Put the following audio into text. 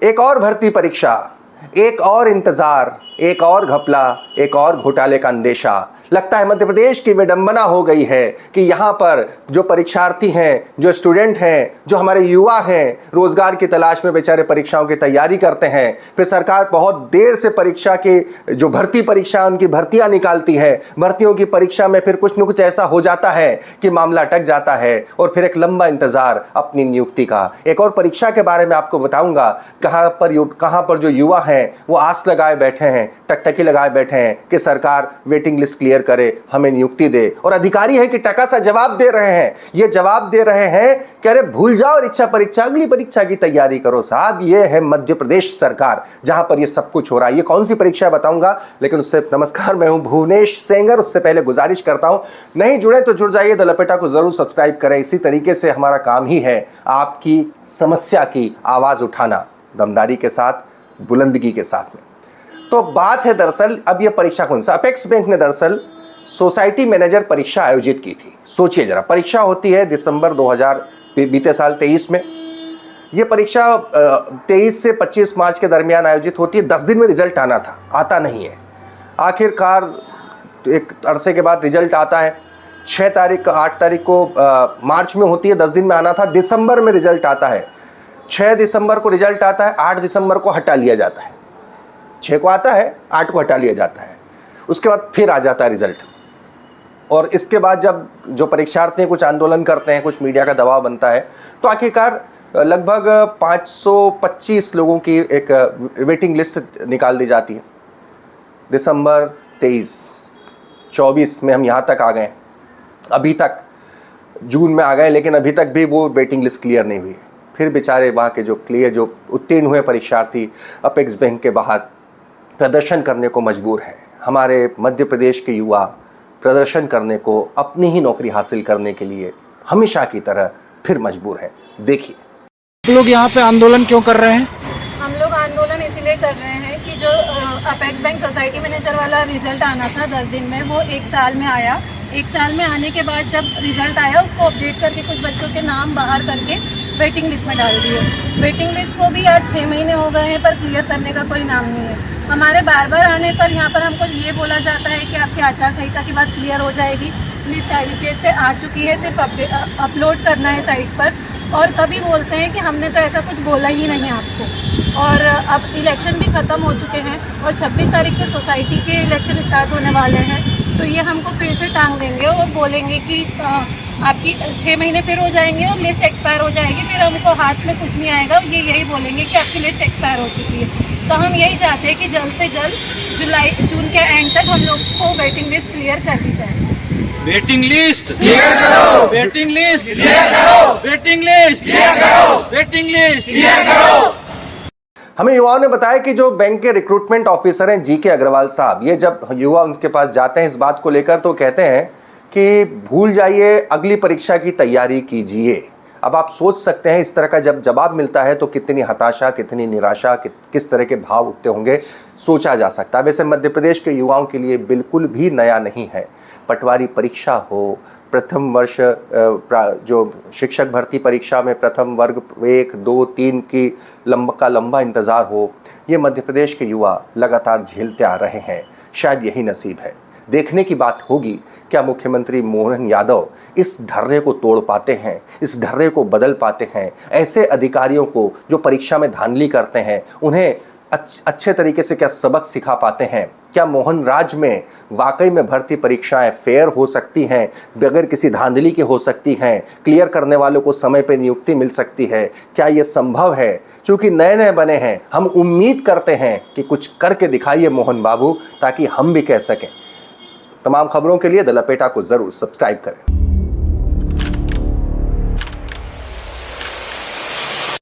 एक और भर्ती परीक्षा, एक और इंतजार, एक और घपला, एक और घोटाले का अंदेशा। लगता है मध्य प्रदेश की विडंबना हो गई है कि यहाँ पर जो परीक्षार्थी हैं, जो स्टूडेंट हैं, जो हमारे युवा हैं, रोजगार की तलाश में बेचारे परीक्षाओं की तैयारी करते हैं, फिर सरकार बहुत देर से परीक्षा की जो भर्ती परीक्षा उनकी भर्तियां निकालती है, भर्तियों की परीक्षा में फिर कुछ न कुछ ऐसा हो जाता है कि मामला अटक जाता है और फिर एक लंबा इंतजार अपनी नियुक्ति का। एक और परीक्षा के बारे में आपको बताऊंगा, कहां पर जो युवा हैं वो आस लगाए बैठे हैं, टकटकी लगाए बैठे हैं कि सरकार वेटिंग लिस्ट क्लियर करे, हमें नियुक्ति दे, और अधिकारी है कि टका सा जवाब दे रहे हैं। ये जवाब दे रहे हैं कि अरे भूल जाओ इच्छा परीक्षा, अगली परीक्षा की तैयारी करो। साहब ये है मध्य प्रदेश सरकार जहां पर ये सब कुछ हो रहा है। ये कौन सी परीक्षा है बताऊंगा, लेकिन उससे नमस्कार, मैं हूं भुवनेश सेंगर। उससे पहले गुजारिश करता हूं, नहीं जुड़े तो जुड़ जाइए, द लपेटा को जरूर सब्सक्राइब करें। इसी तरीके से हमारा काम ही है आपकी समस्या की आवाज उठाना, दमदारी के साथ, बुलंदगी के साथ में। तो बात है दरअसल, अब यह परीक्षा कौन सा, अपेक्स बैंक ने दरअसल सोसाइटी मैनेजर परीक्षा आयोजित की थी। सोचिए जरा, परीक्षा होती है दिसंबर 2000 बीते साल 23 में। यह परीक्षा 23 से 25 मार्च के दरमियान आयोजित होती है। 10 दिन में रिजल्ट आना था, आता नहीं है। आखिरकार एक अरसे के बाद रिजल्ट आता है। 6 तारीख 8 तारीख को मार्च में होती है, 10 दिन में आना था। दिसंबर में रिजल्ट आता है, 6 दिसंबर को रिजल्ट आता है, 8 दिसंबर को हटा लिया जाता है। 6 को आता है, 8 को हटा लिया जाता है। उसके बाद फिर आ जाता है रिजल्ट। और इसके बाद जब जो परीक्षार्थी कुछ आंदोलन करते हैं, कुछ मीडिया का दबाव बनता है, तो आखिरकार लगभग 525 लोगों की एक वेटिंग लिस्ट निकाल दी जाती है। दिसंबर 23-24 में हम यहाँ तक आ गए, अभी तक जून में आ गए, लेकिन अभी तक भी वो वेटिंग लिस्ट क्लियर नहीं हुई है। फिर बेचारे वहाँ के जो उत्तीर्ण हुए परीक्षार्थी अपेक्स बैंक के बाहर प्रदर्शन करने को मजबूर हैं। हमारे मध्य प्रदेश के युवा प्रदर्शन करने को, अपनी ही नौकरी हासिल करने के लिए हमेशा की तरह फिर मजबूर है। देखिए, आप लोग यहाँ पे आंदोलन क्यों कर रहे हैं? हम लोग आंदोलन इसीलिए कर रहे हैं कि जो अपेक्स बैंक सोसाइटी मैनेजर वाला रिजल्ट आना था 10 दिन में, वो 1 साल में आया। 1 साल में आने के बाद जब रिजल्ट आया, उसको अपडेट करके कुछ बच्चों के नाम बाहर करके वेटिंग लिस्ट में डाल दिए। वेटिंग लिस्ट को भी आज 6 महीने हो गए हैं, पर क्लियर करने का कोई नाम नहीं है। हमारे बार बार आने पर यहाँ पर हमको ये बोला जाता है कि आपकी आचार संहिता की बात क्लियर हो जाएगी, लिस्ट IBPS से आ चुकी है, सिर्फ अपलोड करना है साइट पर। और कभी बोलते हैं कि हमने तो ऐसा कुछ बोला ही नहीं आपको। और अब इलेक्शन भी ख़त्म हो चुके हैं और 26 तारीख से सोसाइटी के इलेक्शन स्टार्ट होने वाले हैं, तो ये हमको फिर से टांग देंगे और बोलेंगे कि आपकी 6 महीने फिर हो जाएंगे और लिस्ट एक्सपायर हो जाएगी। फिर हमको हाथ में कुछ नहीं आएगा, ये यही बोलेंगे कि आपकी लिस्ट एक्सपायर हो चुकी है। तो हम यही चाहते हैं कि जल्द से जल्द जून के एंड तक हम लोग को वेटिंग लिस्ट क्लियर कर दी जाए। वेटिंग लिस्ट क्लियर करो, वेटिंग लिस्ट क्लियर करो, वेटिंग लिस्ट क्लियर करो, वेटिंग लिस्ट क्लियर करो। हमें युवाओं ने बताया कि जो बैंक के रिक्रूटमेंट ऑफिसर हैं GK अग्रवाल साहब, ये जब युवा उनके पास जाते हैं इस बात को लेकर, तो कहते हैं कि भूल जाइए, अगली परीक्षा की तैयारी कीजिए। अब आप सोच सकते हैं इस तरह का जब जवाब मिलता है तो कितनी हताशा, कितनी निराशा, किस तरह के भाव उठते होंगे, सोचा जा सकता है। वैसे मध्य प्रदेश के युवाओं के लिए बिल्कुल भी नया नहीं है। पटवारी परीक्षा हो, प्रथम वर्ष जो शिक्षक भर्ती परीक्षा में प्रथम वर्ग 1, 2, 3 की लंबा इंतज़ार हो, ये मध्य प्रदेश के युवा लगातार झेलते आ रहे हैं। शायद यही नसीब है। देखने की बात होगी क्या मुख्यमंत्री मोहन यादव इस ढर्रे को तोड़ पाते हैं, इस ढर्रे को बदल पाते हैं। ऐसे अधिकारियों को जो परीक्षा में धांधली करते हैं, उन्हें अच्छे तरीके से क्या सबक सिखा पाते हैं? क्या मोहन राज में वाकई में भर्ती परीक्षाएं फेयर हो सकती हैं, बगैर किसी धांधली के हो सकती हैं, क्लियर करने वालों को समय पर नियुक्ति मिल सकती है? क्या ये संभव है? क्योंकि नए बने हैं, हम उम्मीद करते हैं कि कुछ करके दिखाइए मोहन बाबू, ताकि हम भी कह सकें। तमाम खबरों के लिए द लपेटा को जरूर सब्सक्राइब करें।